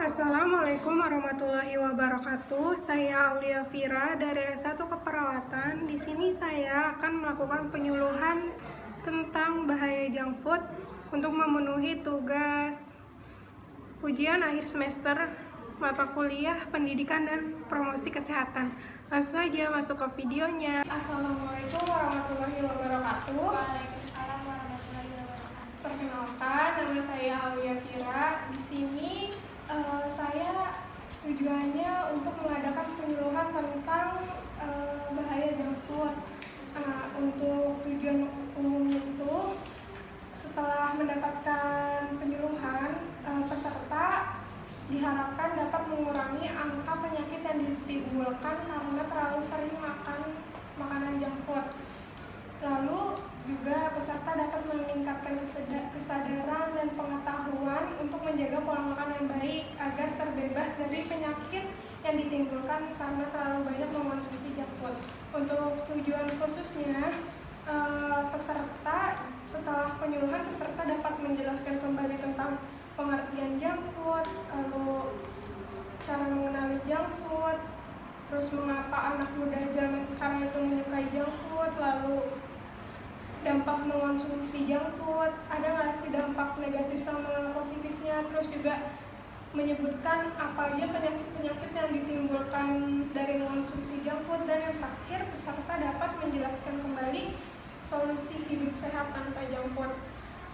Assalamualaikum warahmatullahi wabarakatuh. Saya Aulia Vira dari S1 Keperawatan. Di sini saya akan melakukan penyuluhan tentang bahaya junk food untuk memenuhi tugas ujian akhir semester mata kuliah Pendidikan dan Promosi Kesehatan. Langsung saja masuk ke videonya. Assalamualaikum warahmatullahi wabarakatuh. Waalaikumsalam warahmatullahi wabarakatuh. Perkenalkan, nama saya Aulia Vira. Di sini saya tujuannya untuk mengadakan penyuluhan tentang bahaya junk food. Untuk tujuan umumnya itu, setelah mendapatkan penyuluhan, peserta diharapkan dapat mengurangi angka penyakit yang ditimbulkan karena terlalu sering makan makanan junk food. Lalu juga peserta dapat meningkatkan kesadaran dan pengetahuan untuk menjaga pola makan yang baik agar terbebas dari penyakit yang ditimbulkan karena terlalu banyak mengonsumsi junk food. Untuk tujuan khususnya, setelah penyuluhan peserta dapat menjelaskan kembali tentang pengertian junk food, lalu cara mengenali junk food, terus mengapa anak muda zaman sekarang itu menyukai junk food, lalu dampak mengonsumsi junk food, ada nggak sih dampak negatif sama positifnya, terus juga menyebutkan apa aja penyakit-penyakit yang ditimbulkan dari mengonsumsi junk food, dan yang terakhir peserta dapat menjelaskan kembali solusi hidup sehat tanpa junk food.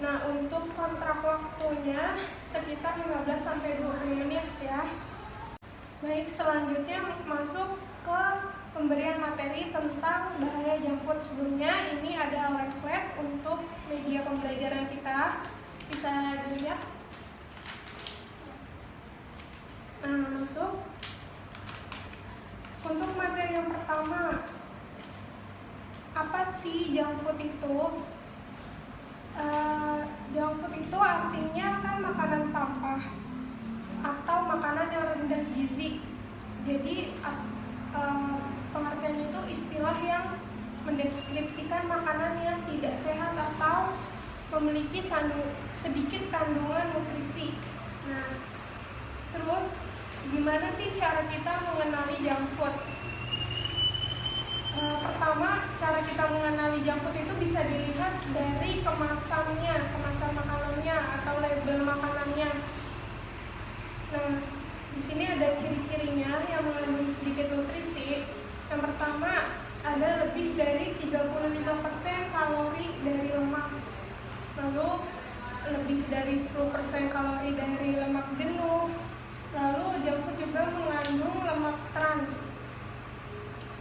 Nah, untuk kontrak waktunya sekitar 15-20 menit ya. Baik, selanjutnya masuk ke pemberian materi tentang bahaya junk food. Sebelumnya ini ada leaflet untuk media pembelajaran kita, bisa dilihat. Nah, masuk. Untuk materi yang pertama, apa sih junk food itu? Junk food itu artinya kan makanan sampah atau makanan yang rendah gizi. Jadi pengertian itu istilah yang mendeskripsikan makanan yang tidak sehat atau memiliki sedikit kandungan nutrisi. Nah, terus gimana sih cara kita mengenali junk food? Pertama, cara kita mengenali junk food itu bisa dilihat dari kemasan makanannya atau label makanannya. Nah, di sini ada ciri-cirinya yang mengandung sedikit nutrisi. Yang pertama, ada lebih dari 35% kalori dari lemak. Lalu lebih dari 10% kalori dari lemak jenuh. Lalu junk food juga mengandung lemak trans.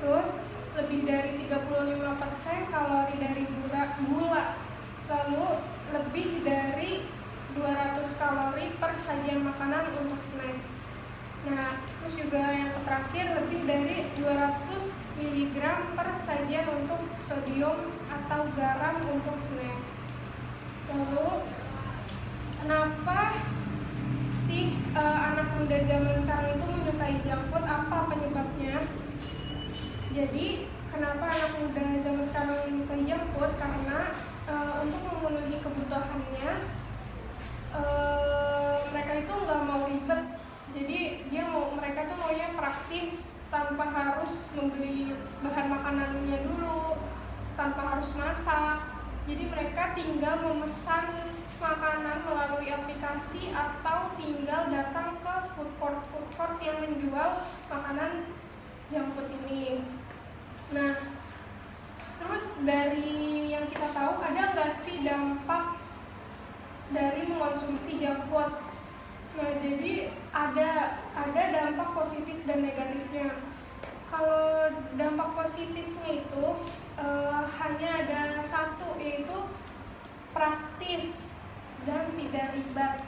Terus lebih dari 35% kalori dari gula. Lalu lebih dari 200 kalori per sajian makanan untuk snack. Nah, terus juga yang terakhir lebih dari 200 mg per sajian untuk sodium atau garam untuk snack. Lalu, kenapa sih anak muda zaman sekarang itu menyukai junk food? Apa penyebabnya? Jadi, kenapa anak muda zaman sekarang menyukai junk food? Karena untuk memenuhi kebutuhannya, mereka itu nggak mau ribet. Jadi mereka tuh maunya praktis, tanpa harus membeli bahan makanannya dulu, tanpa harus masak. Jadi mereka tinggal memesan makanan melalui aplikasi atau tinggal datang ke food court yang menjual makanan junk food ini. Nah, terus dari yang kita tahu, ada nggak sih dampak dari mengonsumsi junk food? Nah, jadi ada dampak positif dan negatifnya. Kalau dampak positifnya itu hanya ada satu, yaitu praktis dan tidak ribet.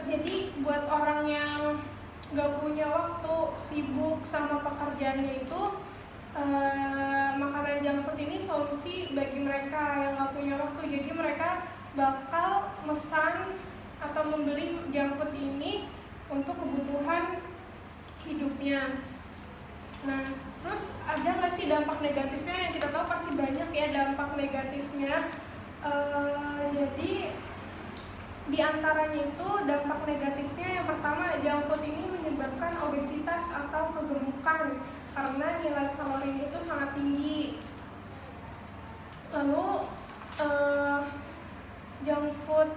Jadi buat orang yang nggak punya waktu, sibuk sama pekerjaannya itu, makanan junk food ini solusi bagi mereka yang nggak punya waktu. Jadi mereka bakal mesan atau membeli junk food ini untuk kebutuhan hidupnya. Nah, terus ada nggak sih dampak negatifnya? Yang kita tahu pasti banyak ya dampak negatifnya. Jadi Di antaranya itu dampak negatifnya yang pertama, junk food ini menyebabkan obesitas atau kegemukan karena nilai kalorinya itu sangat tinggi. Lalu junk food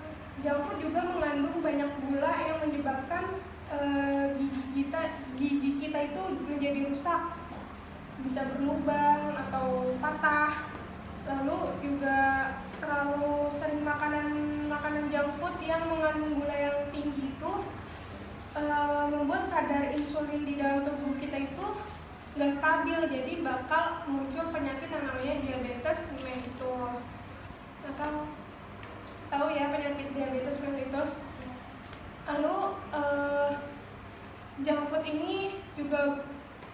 juga mengandung banyak gula yang menyebabkan gigi kita itu menjadi rusak, bisa berlubang atau patah. Lalu juga terlalu sering makanan junk food yang mengandung gula yang tinggi itu membuat kadar insulin di dalam tubuh kita itu nggak stabil, jadi bakal muncul penyakit yang namanya diabetes mellitus. Atau tahu ya penyakit diabetes mellitus? Lalu junk food ini juga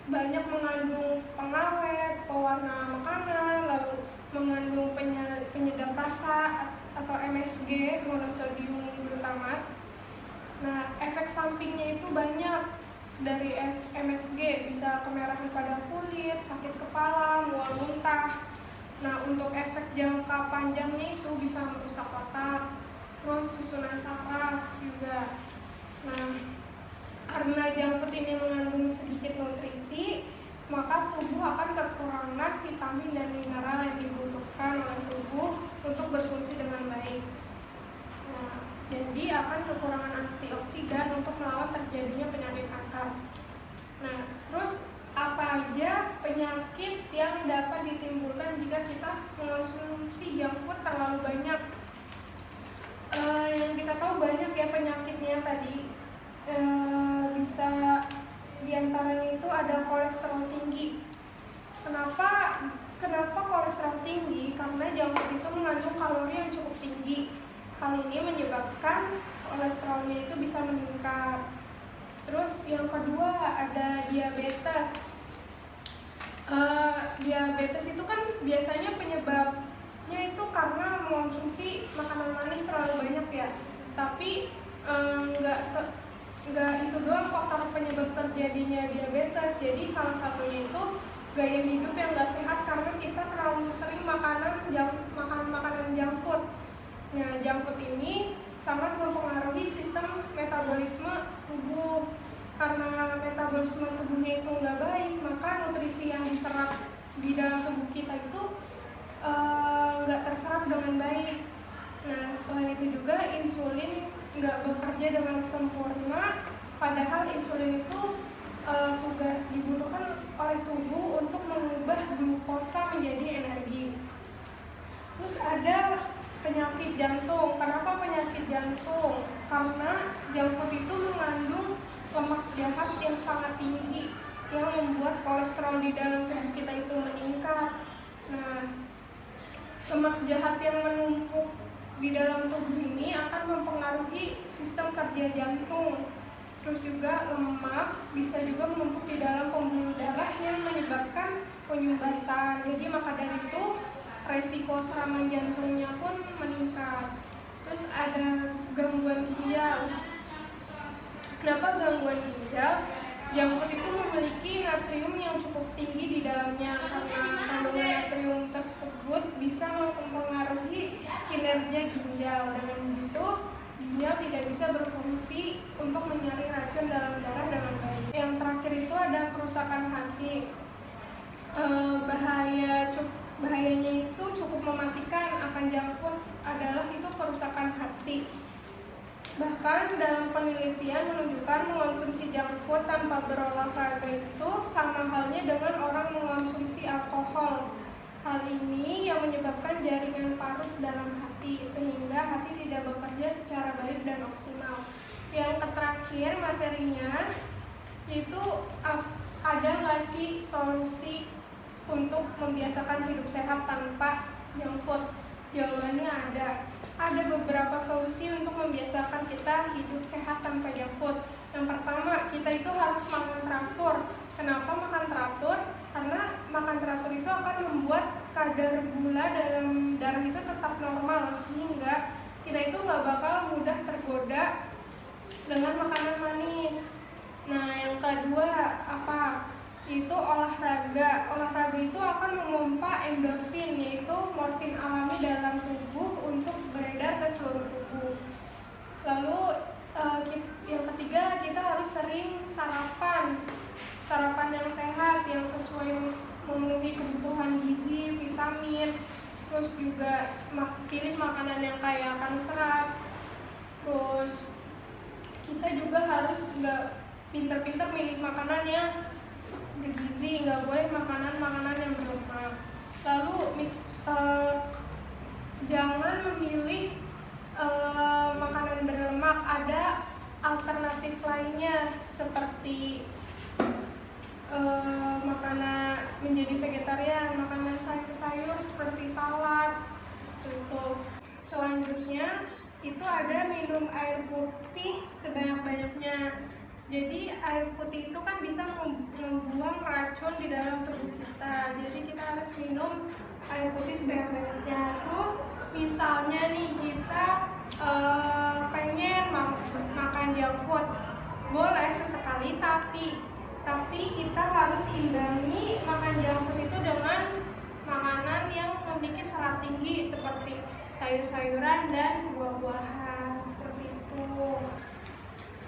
banyak mengandung pengawet, pewarna makanan, lalu mengandung penyedap rasa atau MSG, monosodium glutamat. Nah, efek sampingnya itu banyak dari MSG, bisa kemerahan pada kulit, sakit kepala, mual muntah. Nah, untuk efek jangka panjangnya itu bisa merusak otak, terus susunan saraf juga. Nah, karena junk food ini mengandung sedikit nutrisi, maka tubuh akan kekurangan vitamin dan mineral yang dibutuhkan oleh tubuh untuk berfungsi dengan baik. Nah, jadi akan kekurangan antioksidan untuk melawan terjadinya penyakit kanker. Nah, terus apa aja penyakit yang dapat ditimbulkan jika kita mengonsumsi junk food terlalu banyak? Yang kita tahu banyak ya penyakitnya tadi. Bisa diantaranya itu ada kolesterol tinggi. Kenapa kolesterol tinggi? Karena junk food itu mengandung kalori yang cukup tinggi. Hal ini menyebabkan kolesterolnya itu bisa meningkat. Terus yang kedua ada diabetes. Diabetes itu kan biasanya penyebabnya itu karena mengonsumsi makanan manis terlalu banyak ya. Tapi nggak itu doang faktor penyebab terjadinya diabetes. Jadi salah satunya itu gaya hidup yang nggak sehat karena kita terlalu sering makan makanan junk food. Nah, junk food ini sangat mempengaruhi sistem metabolisme tubuh. Karena metabolisme tubuhnya itu nggak baik, maka nutrisi yang diserap di dalam tubuh kita itu nggak terserap dengan baik. Nah, selain itu juga insulin nggak bekerja dengan sempurna, padahal insulin itu dibutuhkan oleh tubuh untuk mengubah glukosa menjadi energi. Terus ada penyakit jantung. Kenapa penyakit jantung? Karena junk food itu mengandung lemak jahat yang sangat tinggi yang membuat kolesterol di dalam tubuh kita itu meningkat. Nah, lemak jahat yang menumpuk di dalam tubuh ini akan mempengaruhi sistem kerja jantung. Terus juga lemak bisa juga menumpuk di dalam pembuluh darah yang menyebabkan penyumbatan. Jadi maka dari itu resiko serangan jantungnya pun meningkat. Terus ada gangguan ginjal. Kenapa gangguan ginjal? Junk food itu memiliki natrium yang cukup tinggi di dalamnya. Karena kandungan natrium tersebut bisa mempengaruhi kinerja ginjal. Dengan begitu, ginjal tidak bisa berfungsi untuk menyaring racun dalam darah dengan baik. Yang terakhir itu ada kerusakan hati. Bahayanya itu cukup mematikan akan junk food adalah itu kerusakan hati. Bahkan dalam penelitian menunjukkan mengonsumsi junk food tanpa berolahraga itu sama halnya dengan orang mengonsumsi alkohol. Hal ini yang menyebabkan jaringan parut dalam hati sehingga hati tidak bekerja secara baik dan optimal. Yang terakhir materinya yaitu ada nggak sih solusi untuk membiasakan hidup sehat tanpa junk food? Jawabannya ada. Ada beberapa solusi untuk membiasakan kita hidup sehat tanpa junk food. Yang pertama, kita itu harus makan teratur. Kenapa makan teratur? Karena makan teratur itu akan membuat kadar gula dalam darah itu tetap normal, sehingga kita itu nggak bakal mudah tergoda dengan makanan manis. Nah, yang kedua apa? Itu olahraga. Olahraga itu akan memompa endorfin, yaitu morfin alami dalam tubuh untuk beredar ke seluruh tubuh. Lalu yang ketiga, kita harus sering sarapan yang sehat, yang sesuai memenuhi kebutuhan gizi, vitamin. Terus juga pilih makanan yang kaya akan serat. Terus kita juga harus nggak pinter-pinter milih makanan yang bergizi, nggak boleh makanan-makanan yang berlemak. Lalu jangan memilih makanan berlemak, ada alternatif lainnya seperti makanan menjadi vegetarian, makanan sayur-sayur seperti salad itu. Selanjutnya itu ada minum air putih sebanyak-banyaknya. Jadi air putih itu kan bisa membuang racun di dalam tubuh kita. Jadi kita harus minum air putih sebanyak-banyaknya. Terus misalnya nih kita pengen makan junk food, boleh sesekali, tapi kita harus imbangi makan junk food itu dengan makanan yang memiliki serat tinggi seperti sayur-sayuran dan buah-buahan seperti itu.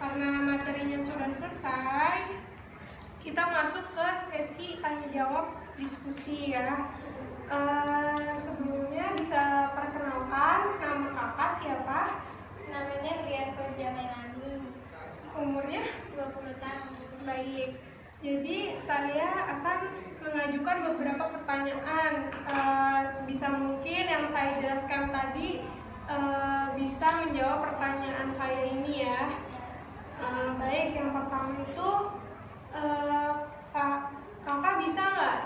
Karena materinya sudah selesai, kita masuk ke sesi tanya jawab diskusi ya. Sebelumnya bisa perkenalkan nama kakak siapa? Namanya Rian Kozia Melani. Umurnya 20 tahun. baik. Jadi saya akan mengajukan beberapa pertanyaan. Sebisa mungkin yang saya jelaskan tadi bisa menjawab pertanyaan saya ini ya. Baik, yang pertama itu kakak bisa nggak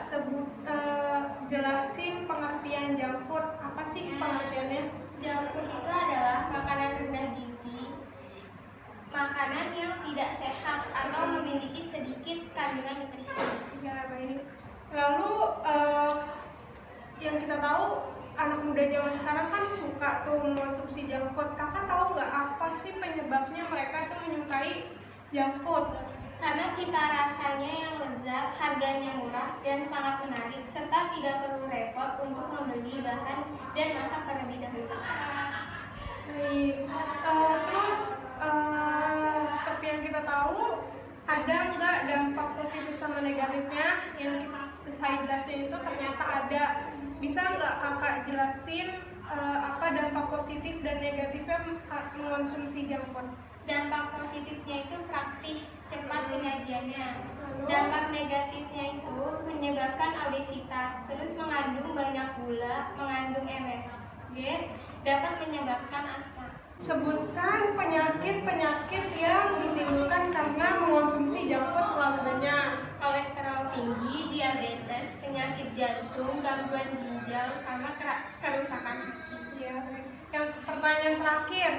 jelasin pengertian junk food? Apa sih pengertiannya? Junk food itu adalah makanan rendah gizi, makanan yang tidak sehat atau memiliki sedikit kandungan nutrisi. Ya, baik. Lalu yang kita tahu anak muda zaman sekarang kan suka tuh mengonsumsi junk food. Kakak tahu nggak apa sih penyebabnya mereka tuh menyukai junk food? Karena cita rasanya yang lezat, harganya murah dan sangat menarik, serta tidak perlu repot untuk membeli bahan dan masak terlebih dahulu. Baik. Terus seperti yang kita tahu, ada nggak dampak positif sama negatifnya? Yang saya jelasin itu ternyata ada. Bisa nggak kakak jelasin apa dampak positif dan negatifnya mengonsumsi junk food? Dampak positifnya itu praktis, cepat penyajiannya. Dampak negatifnya itu menyebabkan obesitas, terus mengandung banyak gula, mengandung MSG, dapat menyebabkan asma. Sebutkan penyakit-penyakit yang ditimbulkan karena mengonsumsi junk food terlalu banyak. Kolesterol tinggi, diabetes, penyakit jantung, gangguan ginjal, sama kerusakan hati. Ya. Yang pertanyaan terakhir,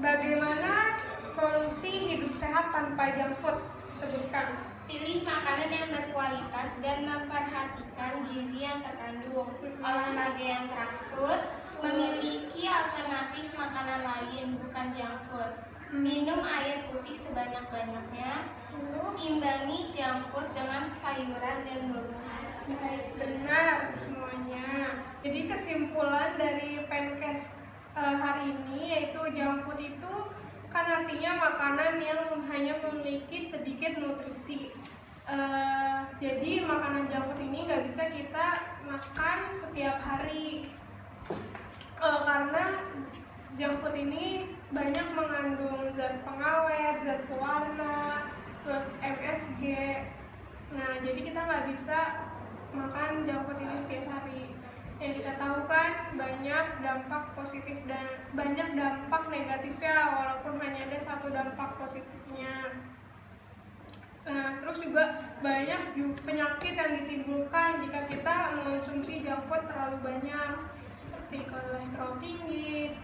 bagaimana solusi hidup sehat tanpa junk food? Sebutkan. Pilih makanan yang berkualitas dan memperhatikan gizi yang terkandung. Olahraga yang teratur, memiliki alternatif makanan lain bukan junk food. Minum air putih sebanyak-banyaknya. Imbangi junk food dengan sayuran dan buah-buahan. Benar semuanya. Jadi kesimpulan dari Penkes hari ini yaitu junk food itu kan artinya makanan yang hanya memiliki sedikit nutrisi. Jadi makanan junk food ini nggak bisa kita makan setiap hari karena junk food ini banyak mengandung zat pengawet, zat pewarna, terus MSG. Nah, jadi kita nggak bisa makan junk food ini setiap hari. Yang kita tahu kan banyak dampak positif dan banyak dampak negatifnya, walaupun hanya ada satu dampak positifnya. Nah, terus juga banyak penyakit yang ditimbulkan jika kita mengonsumsi junk food terlalu banyak, seperti kolesterol tinggi,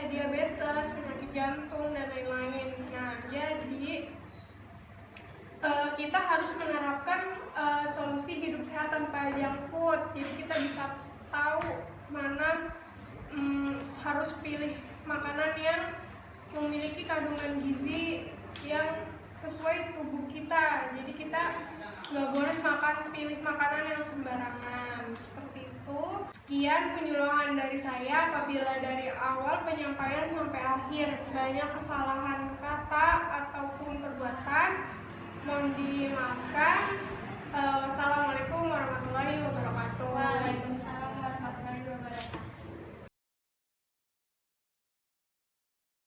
diabetes, penyakit jantung, dan lain-lain. Nah, jadi kita harus menerapkan solusi hidup sehat tanpa junk food. Jadi kita bisa tahu mana harus pilih makanan yang memiliki kandungan gizi yang sesuai tubuh kita. Jadi kita nggak boleh pilih makanan yang sembarangan seperti itu. wabarakatuh. Sekian penyuluhan dari saya. Apabila dari awal penyampaian sampai akhir banyak kesalahan